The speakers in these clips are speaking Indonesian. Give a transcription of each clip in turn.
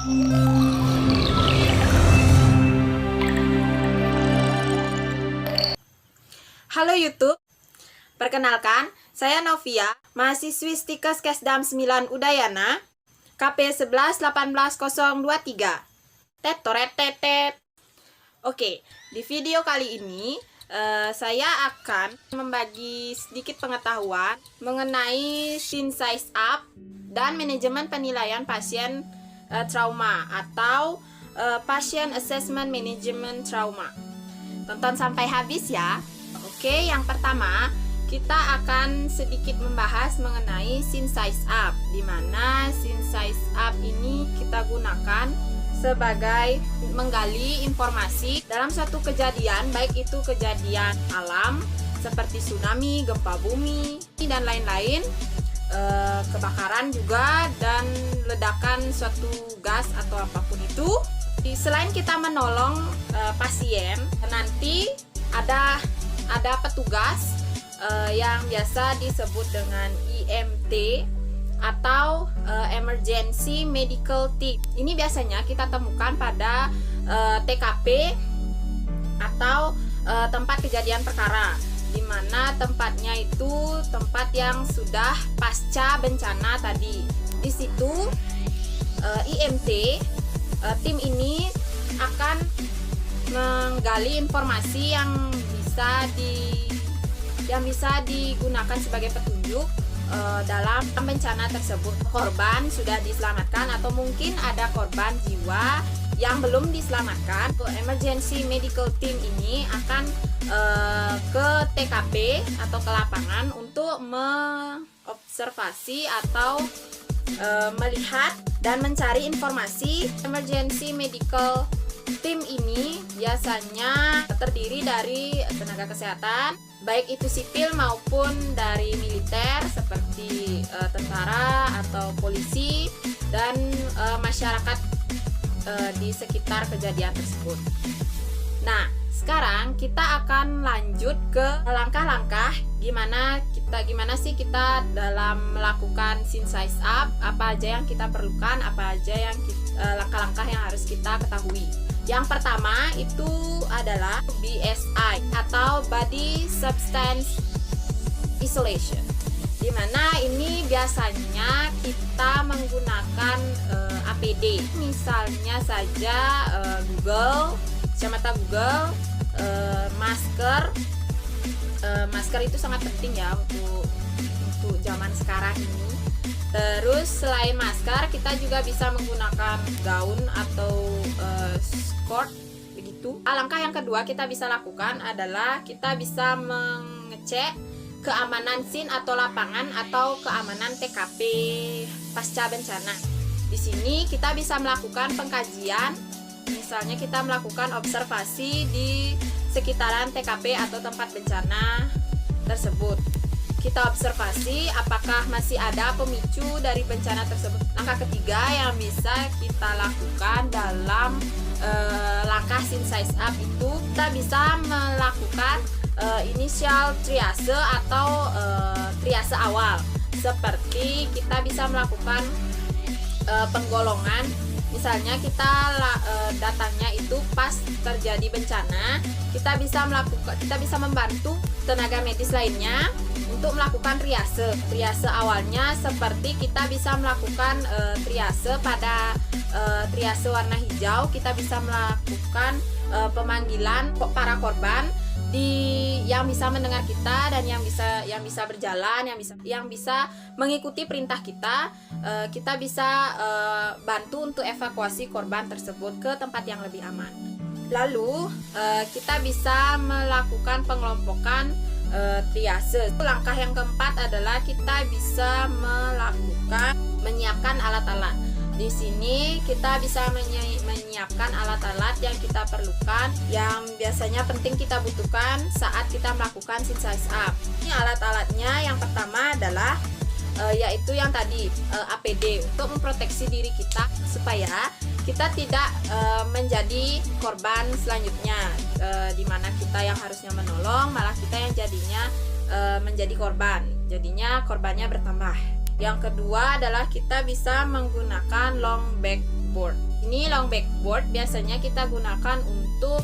Halo YouTube, perkenalkan, saya Novia, mahasiswi Stikes Kesdam 9 Udayana, KP 1118023. Tetet. Oke, di video kali ini saya akan membagi sedikit pengetahuan mengenai Synsize Up dan manajemen penilaian pasien trauma atau Patient Assessment Management Trauma. Tonton sampai habis ya. Oke, yang pertama kita akan sedikit membahas mengenai Synsize Up, di mana Synsize Up ini kita gunakan sebagai menggali informasi dalam suatu kejadian, baik itu kejadian alam seperti tsunami, gempa bumi, dan lain-lain, kebakaran juga, dan ledakan suatu gas atau apapun itu. Selain kita menolong pasien, nanti ada petugas yang biasa disebut dengan EMT atau Emergency Medical Team. Ini biasanya kita temukan pada TKP atau tempat kejadian perkara, di mana tempatnya itu tempat yang sudah pasca bencana tadi. Di situ EMT tim ini akan menggali informasi yang bisa digunakan sebagai petunjuk dalam bencana tersebut. Korban sudah diselamatkan atau mungkin ada korban jiwa yang belum diselamatkan. Emergency Medical Team ini akan ke TKP atau ke lapangan untuk mengobservasi atau melihat dan mencari informasi. Emergency Medical Tim ini biasanya terdiri dari tenaga kesehatan, baik itu sipil maupun dari militer seperti tentara atau polisi, dan masyarakat di sekitar kejadian tersebut. Nah, sekarang kita akan lanjut ke langkah-langkah gimana sih kita dalam melakukan Synsize Up, apa aja yang kita perlukan, apa aja yang langkah-langkah yang harus kita ketahui. Yang pertama itu adalah BSI atau Body Substance Isolation, dimana ini biasanya kita menggunakan APD, misalnya saja Google, kacamata Google, masker. Masker itu sangat penting ya untuk zaman sekarang ini. Terus selain masker, kita juga bisa menggunakan gaun atau skort begitu. Langkah yang kedua kita bisa lakukan adalah kita bisa mengecek keamanan scene atau lapangan atau keamanan TKP pasca bencana. Di sini kita bisa melakukan pengkajian, misalnya kita melakukan observasi di sekitaran TKP atau tempat bencana tersebut. Kita observasi apakah masih ada pemicu dari bencana tersebut. Langkah ketiga yang bisa kita lakukan dalam langkah Synsize Up itu, kita bisa melakukan initial triase atau triase awal. Seperti kita bisa melakukan penggolongan. Misalnya kita datangnya itu pas terjadi bencana, kita bisa membantu tenaga medis lainnya untuk melakukan triase. Triase awalnya seperti kita bisa melakukan triase pada triase warna hijau, kita bisa melakukan pemanggilan para korban yang bisa mendengar kita dan yang bisa berjalan, yang bisa mengikuti perintah kita. Kita bisa bantu untuk evakuasi korban tersebut ke tempat yang lebih aman. Lalu kita bisa melakukan pengelompokan triase. Langkah yang keempat adalah kita bisa menyiapkan alat-alat. Di sini kita bisa menyiapkan alat-alat yang kita perlukan, yang biasanya penting kita butuhkan saat kita melakukan Synsize Up. Ini alat-alatnya, yang pertama adalah yaitu yang tadi APD, untuk memproteksi diri kita supaya kita tidak menjadi korban selanjutnya, di mana kita yang harusnya menolong malah kita yang jadinya menjadi korban, jadinya korbannya bertambah. Yang kedua adalah kita bisa menggunakan long backboard. ini long backboard biasanya kita gunakan untuk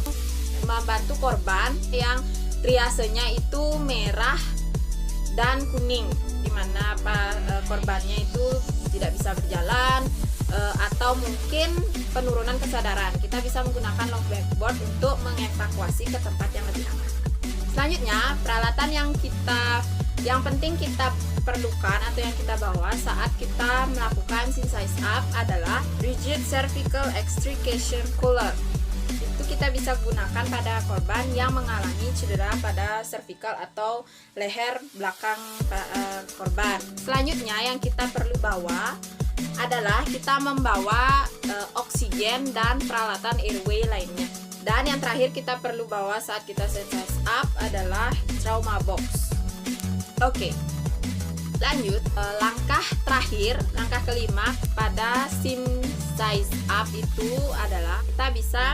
membantu korban yang triasenya itu merah dan kuning, dimana korbannya itu tidak bisa berjalan atau mungkin penurunan kesadaran. Kita bisa menggunakan long backboard untuk mengevakuasi ke tempat yang lebih aman. Selanjutnya, peralatan yang penting kita perlukan atau yang kita bawa saat kita melakukan synthesize up adalah rigid cervical extrication collar. Itu kita bisa gunakan pada korban yang mengalami cedera pada cervical atau leher belakang korban. Selanjutnya yang kita perlu bawa adalah kita membawa oksigen dan peralatan airway lainnya. Dan yang terakhir kita perlu bawa saat kita synthesize up adalah trauma box. Oke. Lanjut, langkah terakhir, langkah kelima pada synthesize up itu adalah kita bisa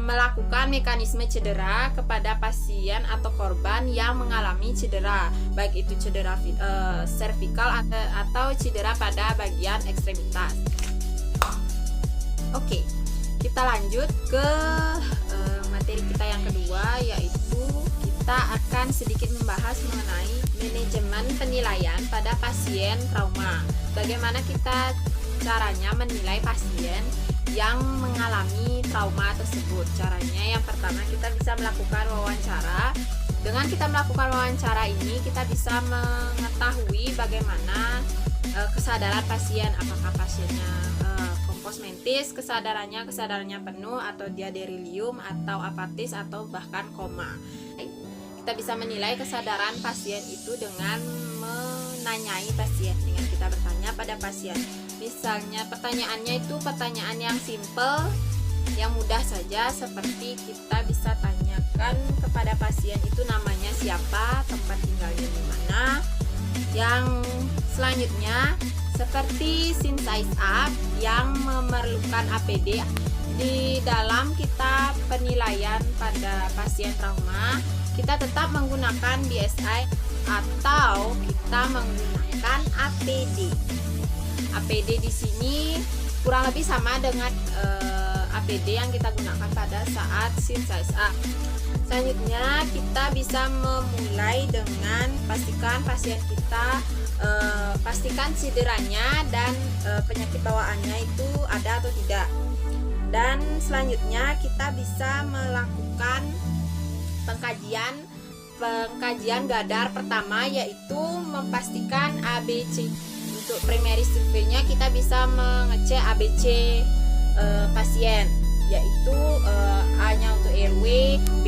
melakukan mekanisme cedera kepada pasien atau korban yang mengalami cedera, baik itu cedera cervical atau cedera pada bagian ekstremitas. Oke, kita lanjut ke materi kita yang kedua, yaitu kita akan sedikit membahas mengenai manajemen penilaian pada pasien trauma. Bagaimana kita caranya menilai pasien yang mengalami trauma tersebut. Caranya yang pertama, kita bisa melakukan wawancara. Dengan kita melakukan wawancara ini, kita bisa mengetahui bagaimana kesadaran pasien, apakah pasiennya kompos mentis, kesadarannya penuh, atau dia delirium, atau apatis, atau bahkan koma. Kita bisa menilai kesadaran pasien itu dengan menanyai pasien, dengan kita bertanya pada pasien. Misalnya pertanyaannya itu pertanyaan yang simple, yang mudah saja, seperti kita bisa tanyakan kepada pasien itu namanya siapa, tempat tinggalnya di mana. Yang selanjutnya seperti synthesize up yang memerlukan APD. Di dalam kita penilaian pada pasien trauma, kita tetap menggunakan DSI atau kita menggunakan APD. APD di sini kurang lebih sama dengan APD yang kita gunakan pada saat synthesize up. Selanjutnya kita bisa memulai dengan pastikan pasien kita pastikan cederanya dan penyakit bawaannya itu ada atau tidak. Dan selanjutnya kita bisa melakukan pengkajian gadar pertama, yaitu memastikan ABC. Untuk primary survey-nya kita bisa mengecek ABC pasien, yaitu A-nya untuk airway, B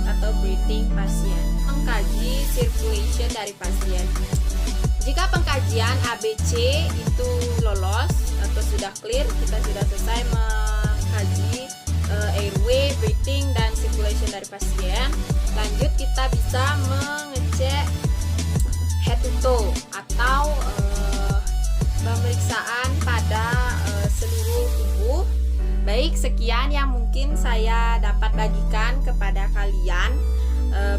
atau breathing pasien. Mengkaji circulation dari pasien. Jika pengkajian ABC itu lolos atau sudah clear, kita sudah selesai mengkaji airway, breathing, dan circulation dari pasien. Lanjut kita bisa mengecek head to toe atau pemeriksaan pada seluruh tubuh. Baik, sekian yang mungkin saya dapat bagikan kepada kalian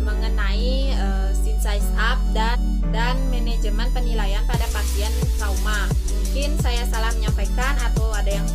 mengenai synthesize up dan manajemen penilaian pada pasien trauma. Mungkin saya salah menyampaikan atau ada yang